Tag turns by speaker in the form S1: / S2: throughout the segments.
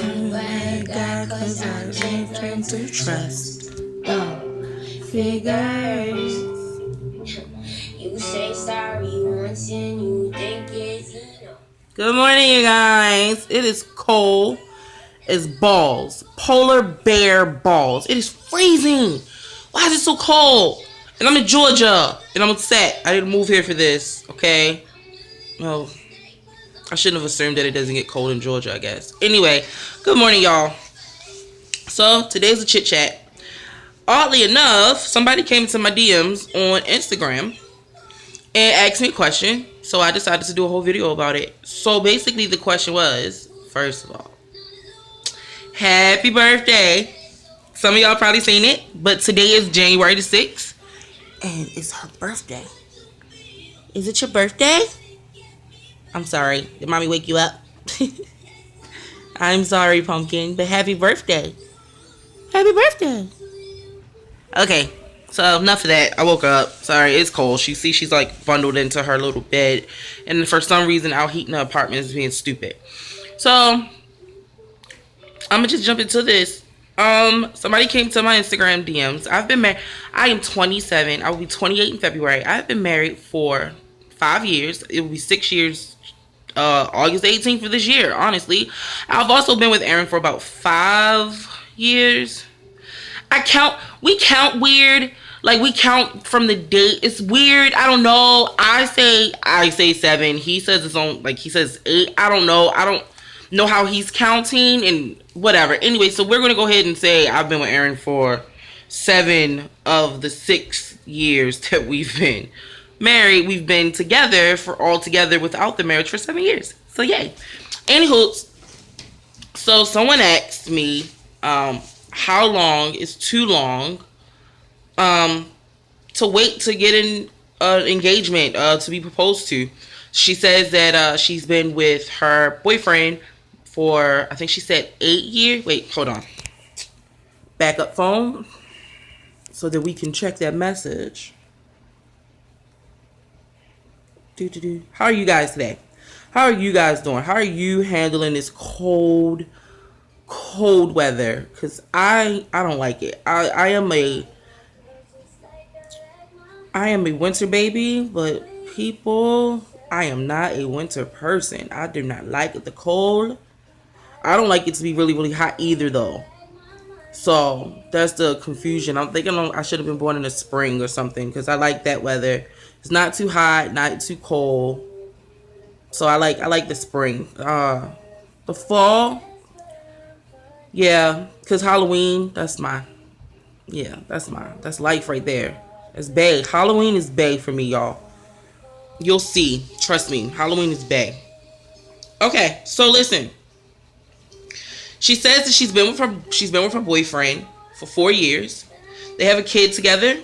S1: What God, cause I learned to trust. Figures. You say sorry once and you think it's enough. Good morning, you guys. It is cold as balls. Polar bear balls. It is freezing. Why is it so cold? And I'm in Georgia. And I'm upset. I didn't move here for this. Okay? Well, I shouldn't have assumed that it doesn't get cold in Georgia, I guess. Anyway, good morning, y'all. So, today's a chit chat. Oddly enough, somebody came to my DMs on Instagram and asked me a question. So, I decided to do a whole video about it. So, basically, the question was, first of all, happy birthday. Some of y'all probably seen it, but today is January the 6th. And it's her birthday. Is it your birthday? I'm sorry. Did mommy wake you up? I'm sorry, Pumpkin, but happy birthday. Happy birthday. Okay, so enough of that. I woke up. Sorry, it's cold. She's like bundled into her little bed. And for some reason, out heating the apartment is being stupid. So, I'm going to just jump into this. Somebody came to my Instagram DMs. I've been married. I am 27. I will be 28 in February. I've been married for 5 years. It will be 6 years. August 18th of this year, honestly. I've also been with Aaron for about 5 years. We count weird. Like, we count from the date. It's weird. I don't know. I say 7. He says it's on, like, he says 8. I don't know. I don't know how he's counting and whatever. Anyway, so we're going to go ahead and say I've been with Aaron for 7 of the 6 years that we've been married. We've been together for all together without the marriage for 7 years. So yay. Anywho, so someone asked me how long is too long to wait to get an engagement to be proposed to. She says that she's been with her boyfriend for, I think she said 8 years. Wait, hold on. Back up phone so that we can check that message. How are you guys today? How are you guys doing? How are you handling this cold weather? Because I don't like it. I am a winter baby, but people, I am not a winter person. I do not like it, the cold. I don't like it to be really, really hot either, though. So that's the confusion. I'm thinking I should have been born in the spring or something, because I like that weather. It's not too hot, not too cold. So I like the spring. The fall, yeah, because Halloween, that's life right there. It's bae. Halloween is bae for me, y'all. You'll see. Trust me. Halloween is bae. Okay, so listen. She says that she's been with her boyfriend for 4 years. They have a kid together.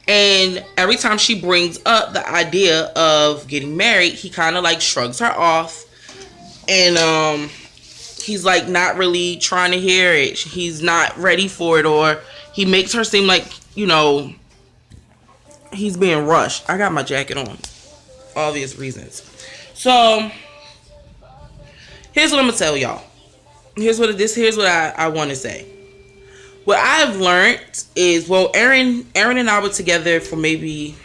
S1: And every time she brings up the idea of getting married, he kind of like shrugs her off. And he's like not really trying to hear it. He's not ready for it, or he makes her seem like, you know, he's being rushed. I got my jacket on. Obvious reasons. So here's what I'm gonna tell y'all. Here's what I want to say. What I've learned is, well, Aaron and I were together for maybe,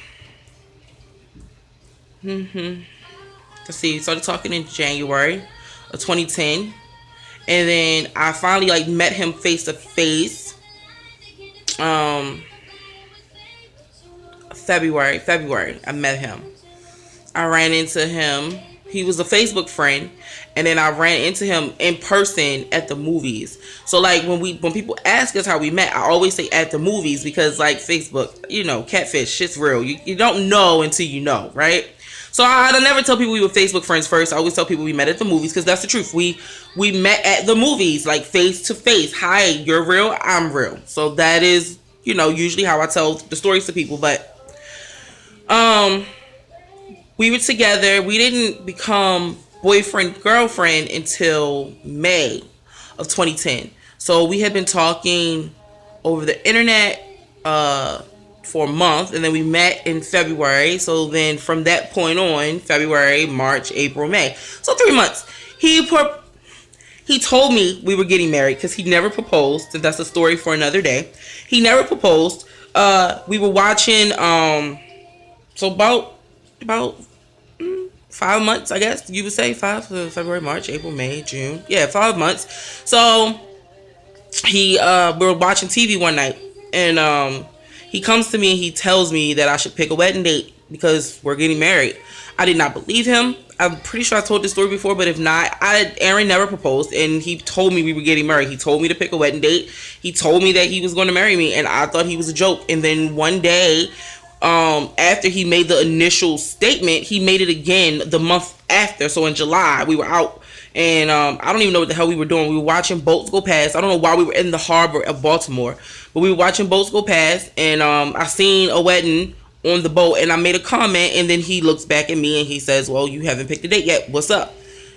S1: let's see, started talking in January of 2010. And then I finally like met him face to face. February, I met him. I ran into him. He was a Facebook friend. And then I ran into him in person at the movies. So like when people ask us how we met, I always say at the movies, because like Facebook, you know, catfish, shit's real. You don't know until you know, right? So I never tell people we were Facebook friends first. I always tell people we met at the movies, because that's the truth. We met at the movies, like face to face. Hi, you're real, I'm real. So that is, you know, usually how I tell the stories to people. But we were together. We didn't become boyfriend, girlfriend until May of 2010. So we had been talking over the internet for a month, and then we met in February. So then from that point on, February, March, April, May. So 3 months. He He told me we were getting married because he never proposed, and that's a story for another day. He never proposed. We were watching, so about 5 months, I guess you would say. February, March, April, May, June. Yeah, 5 months. So we were watching TV one night, and he comes to me and he tells me that I should pick a wedding date because we're getting married. I did not believe him. I'm pretty sure I told this story before, but if not, Aaron never proposed, and he told me we were getting married. He told me to pick a wedding date. He told me that he was going to marry me, and I thought he was a joke. And then one day, after he made the initial statement, he made it again the month after. So in July, we were out, and I don't even know what the hell we were doing. We were watching boats go past. I don't know why we were in the harbor of Baltimore, but we were watching boats go past, and I seen a wedding on the boat, and I made a comment, and then he looks back at me and he says, well, you haven't picked a date yet, what's up?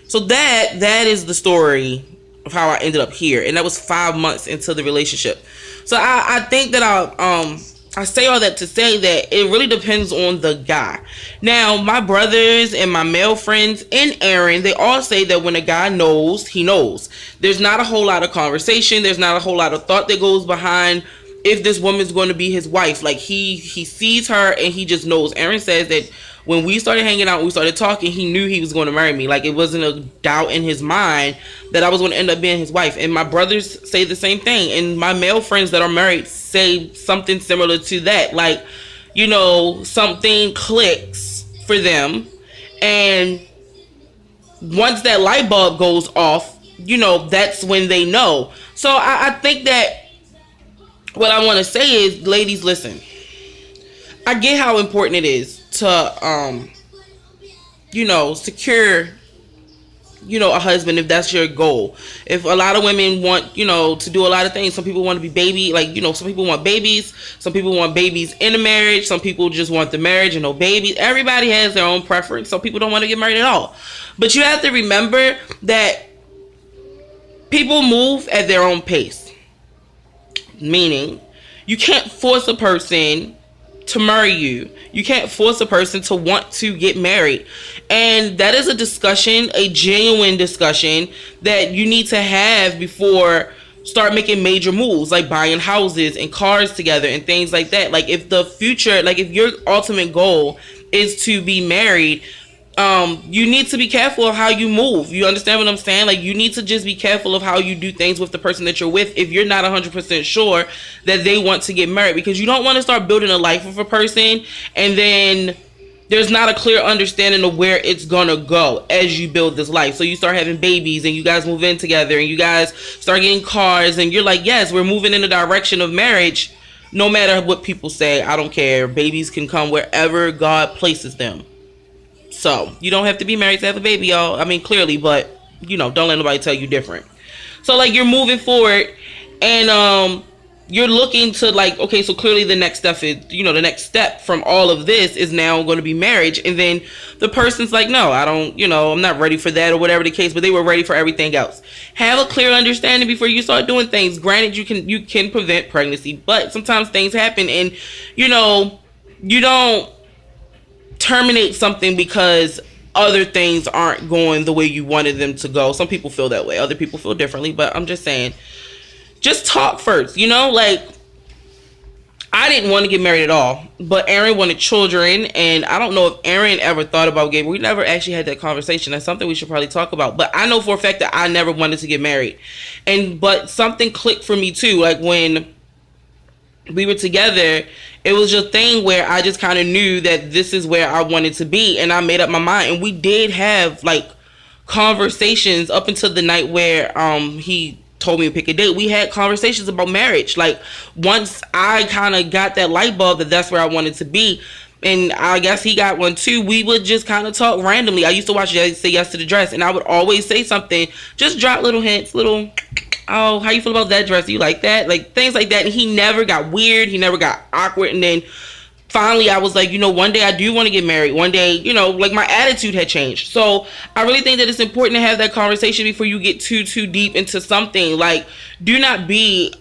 S1: So that is the story of how I ended up here, and that was 5 months into the relationship. So I think that I say all that to say that it really depends on the guy. Now, my brothers and my male friends and Aaron, they all say that when a guy knows, he knows. There's not a whole lot of conversation, there's not a whole lot of thought that goes behind if this woman's going to be his wife. Like, he sees her and he just knows. Aaron says that when we started hanging out, we started talking, he knew he was going to marry me. Like, it wasn't a doubt in his mind that I was going to end up being his wife. And my brothers say the same thing, and my male friends that are married say something similar to that. Like, you know, something clicks for them, and once that light bulb goes off, you know, that's when they know. So I think that what I want to say is, ladies, listen. I get how important it is to, you know, secure, you know, a husband if that's your goal. If a lot of women want, you know, to do a lot of things. Some people want to be baby, like, you know, some people want babies. Some people want babies in a marriage. Some people just want the marriage and no babies. Everybody has their own preference. Some people don't want to get married at all. But you have to remember that people move at their own pace. Meaning, you can't force a person to marry you. You can't force a person to want to get married. And that is a discussion, a genuine discussion that you need to have before start making major moves, like buying houses and cars together and things like that. Like, if the future, like if your ultimate goal is to be married, you need to be careful of how you move. You understand what I'm saying? Like, you need to just be careful of how you do things with the person that you're with if you're not 100% sure that they want to get married, because you don't want to start building a life with a person and then there's not a clear understanding of where it's gonna go as you build this life. So you start having babies and you guys move in together and you guys start getting cars and you're like, yes, we're moving in the direction of marriage. No matter what people say, I don't care. Babies can come wherever God places them. So, you don't have to be married to have a baby, y'all. I mean, clearly, but, you know, don't let nobody tell you different. So, like, you're moving forward, and you're looking to, like, okay, so clearly the next step is, you know, the next step from all of this is now going to be marriage. And then the person's like, no, I don't, you know, I'm not ready for that, or whatever the case, but they were ready for everything else. Have a clear understanding before you start doing things. Granted, you can prevent pregnancy, but sometimes things happen, and, you know, you don't terminate something because other things aren't going the way you wanted them to go. Some people feel that way. Other people feel differently. But I'm just saying, just talk first. You know, like, I didn't want to get married at all. But Aaron wanted children. And I don't know if Aaron ever thought about getting. We never actually had that conversation. That's something we should probably talk about. But I know for a fact that I never wanted to get married. But something clicked for me too. Like, when we were together, it was just a thing where I just kind of knew that this is where I wanted to be, and I made up my mind. And we did have, like, conversations up until the night where he told me to pick a date. We had conversations about marriage. Like, once I kind of got that light bulb that that's where I wanted to be, and I guess he got one too, we would just kind of talk randomly. I used to watch Say Yes to the Dress, and I would always say something, just drop little hints, little, oh, how you feel about that dress? Do you like that? Like, things like that. And he never got weird. He never got awkward. And then finally I was like, you know, one day I do want to get married. One day, you know, like, my attitude had changed. So I really think that it's important to have that conversation before you get too deep into something. Like, do not be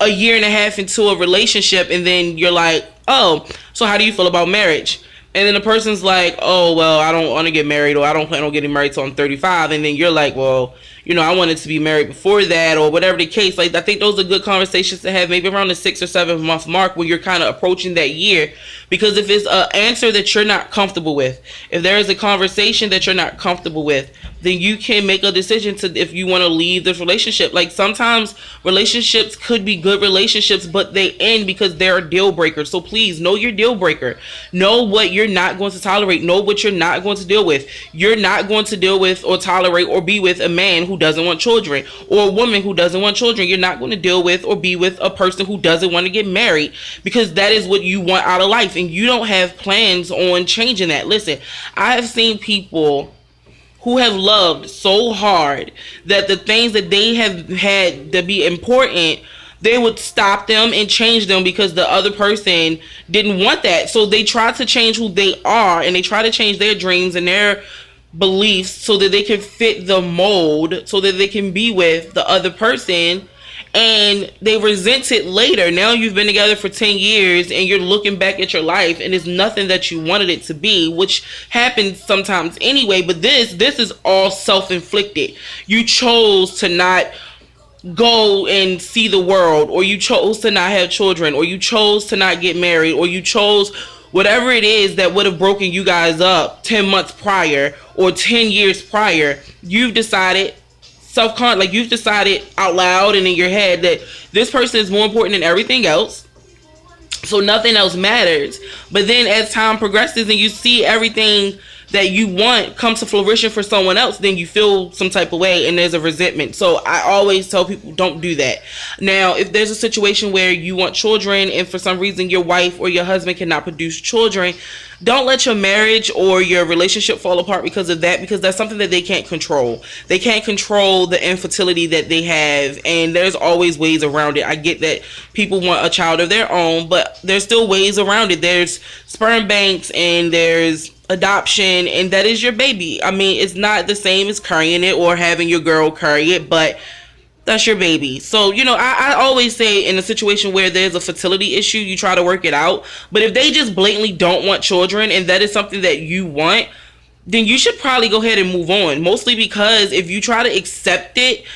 S1: a year and a half into a relationship and then you're like, oh, so how do you feel about marriage? And then the person's like, oh, well, I don't want to get married, or I don't plan on getting married till I'm 35. And then you're like, well, I wanted to be married before that, or whatever the case. Like, I think those are good conversations to have, maybe around the 6 or 7 month mark when you're kind of approaching that year. Because if it's an answer that you're not comfortable with, if there is a conversation that you're not comfortable with, then you can make a decision to if you want to leave this relationship. Like, sometimes relationships could be good relationships, but they end because they're a deal breaker. So please know your deal breaker. Know what you're not going to tolerate. Know what you're not going to deal with. You're not going to deal with or tolerate or be with a man who doesn't want children, or a woman who doesn't want children. You're not going to deal with or be with a person who doesn't want to get married, because that is what you want out of life, and you don't have plans on changing that. Listen, I have seen people who have loved so hard that the things that they have had to be important, they would stop them and change them because the other person didn't want that. So they try to change who they are, and they try to change their dreams and their beliefs so that they can fit the mold, so that they can be with the other person, and they resent it later. Now you've been together for 10 years and you're looking back at your life and it's nothing that you wanted it to be, which happens sometimes anyway. But this is all self-inflicted. You chose to not go and see the world, or you chose to not have children, or you chose to not get married, or you chose whatever it is that would have broken you guys up 10 months prior or 10 years prior. You've decided you've decided out loud and in your head that this person is more important than everything else, so nothing else matters. But then as time progresses and you see everything that you want come to fruition for someone else, then you feel some type of way and there's a resentment. So I always tell people, don't do that. Now, if there's a situation where you want children and for some reason your wife or your husband cannot produce children, don't let your marriage or your relationship fall apart because of that, because that's something that they can't control. They can't control the infertility that they have, and there's always ways around it. I get that people want a child of their own, but there's still ways around it. There's sperm banks and there's adoption, and that is your baby. I mean, it's not the same as carrying it or having your girl carry it, but that's your baby. So, I always say in a situation where there's a fertility issue, you try to work it out. But if they just blatantly don't want children and that is something that you want, then you should probably go ahead and move on. Mostly because if you try to accept it,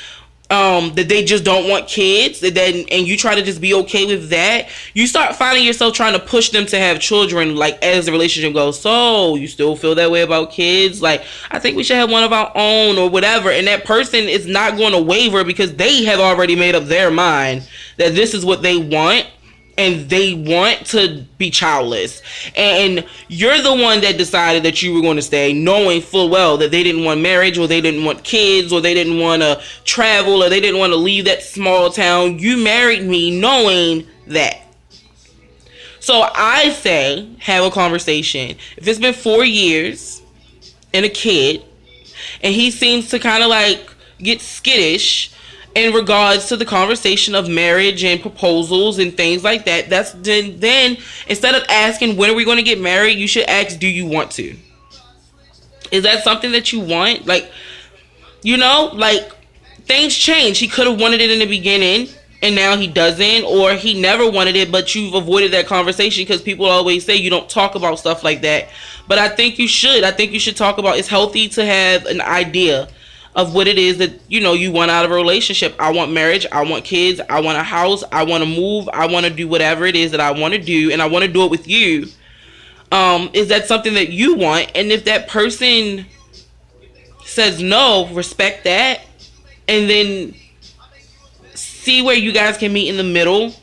S1: that they just don't want kids, and you try to just be okay with that, you start finding yourself trying to push them to have children, like, as the relationship goes. So you still feel that way about kids? Like, I think we should have one of our own or whatever. And that person is not going to waver because they have already made up their mind that this is what they want, and they want to be childless. And you're the one that decided that you were going to stay, knowing full well that they didn't want marriage, or they didn't want kids, or they didn't want to travel, or they didn't want to leave that small town. You married me knowing that. So I say, have a conversation. If it's been 4 years and a kid, and he seems to kind of like get skittish in regards to the conversation of marriage and proposals and things like that, that's then instead of asking when are we going to get married, you should ask, do you want to? Is that something that you want? Like, things change. He could have wanted it in the beginning and now he doesn't, or he never wanted it, but you've avoided that conversation because people always say you don't talk about stuff like that. But I think you should. I think you should talk about, it's healthy to have an idea of what it is that you want out of a relationship. I want marriage, I want kids, I want a house, I want to move, I want to do whatever it is that I want to do, and I want to do it with you. Is that something that you want? And if that person says no, respect that, and then see where you guys can meet in the middle.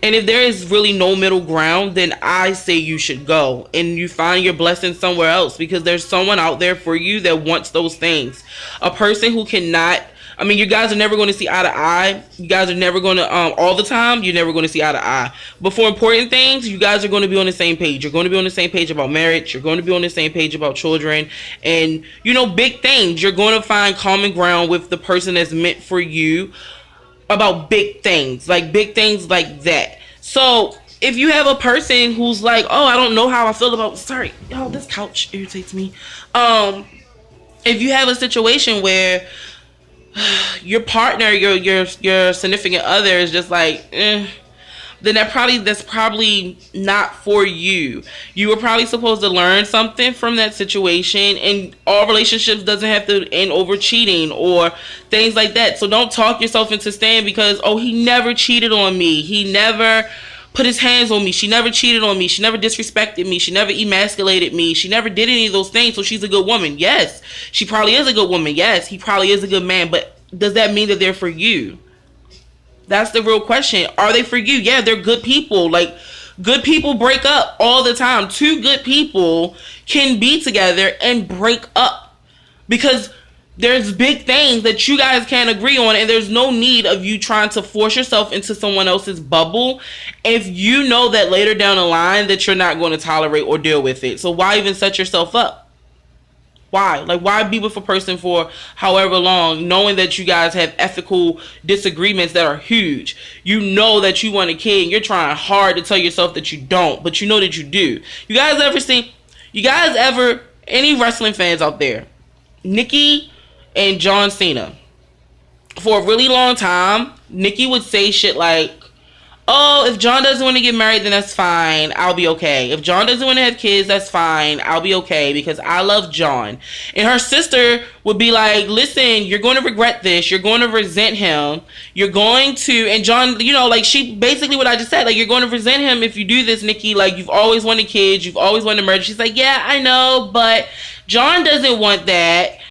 S1: And if there is really no middle ground, then I say you should go and you find your blessing somewhere else, because there's someone out there for you that wants those things. A person who cannot, you guys are never going to see eye to eye. You guys are never going to, all the time, you're never going to see eye to eye. But for important things, you guys are going to be on the same page. You're going to be on the same page about marriage. You're going to be on the same page about children. And, big things. You're going to find common ground with the person that's meant for you about big things like that. So if you have a person who's like, oh, I don't know how I feel about, sorry, y'all, this couch irritates me. If you have a situation where your partner, your significant other is just like, then that's probably not for you. You were probably supposed to learn something from that situation, and all relationships doesn't have to end over cheating or things like that. So don't talk yourself into staying because, oh, he never cheated on me. He never put his hands on me. She never cheated on me. She never disrespected me. She never emasculated me. She never did any of those things. So she's a good woman. Yes. She probably is a good woman. Yes. He probably is a good man. But does that mean that they're for you? That's the real question. Are they for you? Yeah, they're good people. Like, good people break up all the time. Two good people can be together and break up because there's big things that you guys can't agree on, and there's no need of you trying to force yourself into someone else's bubble if you know that later down the line that you're not going to tolerate or deal with it. So why even set yourself up? Why? Like, why be with a person for however long, knowing that you guys have ethical disagreements that are huge? You know that you want a kid, and you're trying hard to tell yourself that you don't, but you know that you do. You guys ever, any wrestling fans out there, Nikki and John Cena, for a really long time, Nikki would say shit like, oh, if John doesn't want to get married, then that's fine. I'll be okay. If John doesn't want to have kids, that's fine. I'll be okay because I love John. And her sister would be like, listen, you're going to regret this. You're going to resent him. You're going to, and John, you know, like she, basically what I just said, like, you're going to resent him if you do this, Nikki. Like, you've always wanted kids. You've always wanted marriage. She's like, yeah, I know, but John doesn't want that.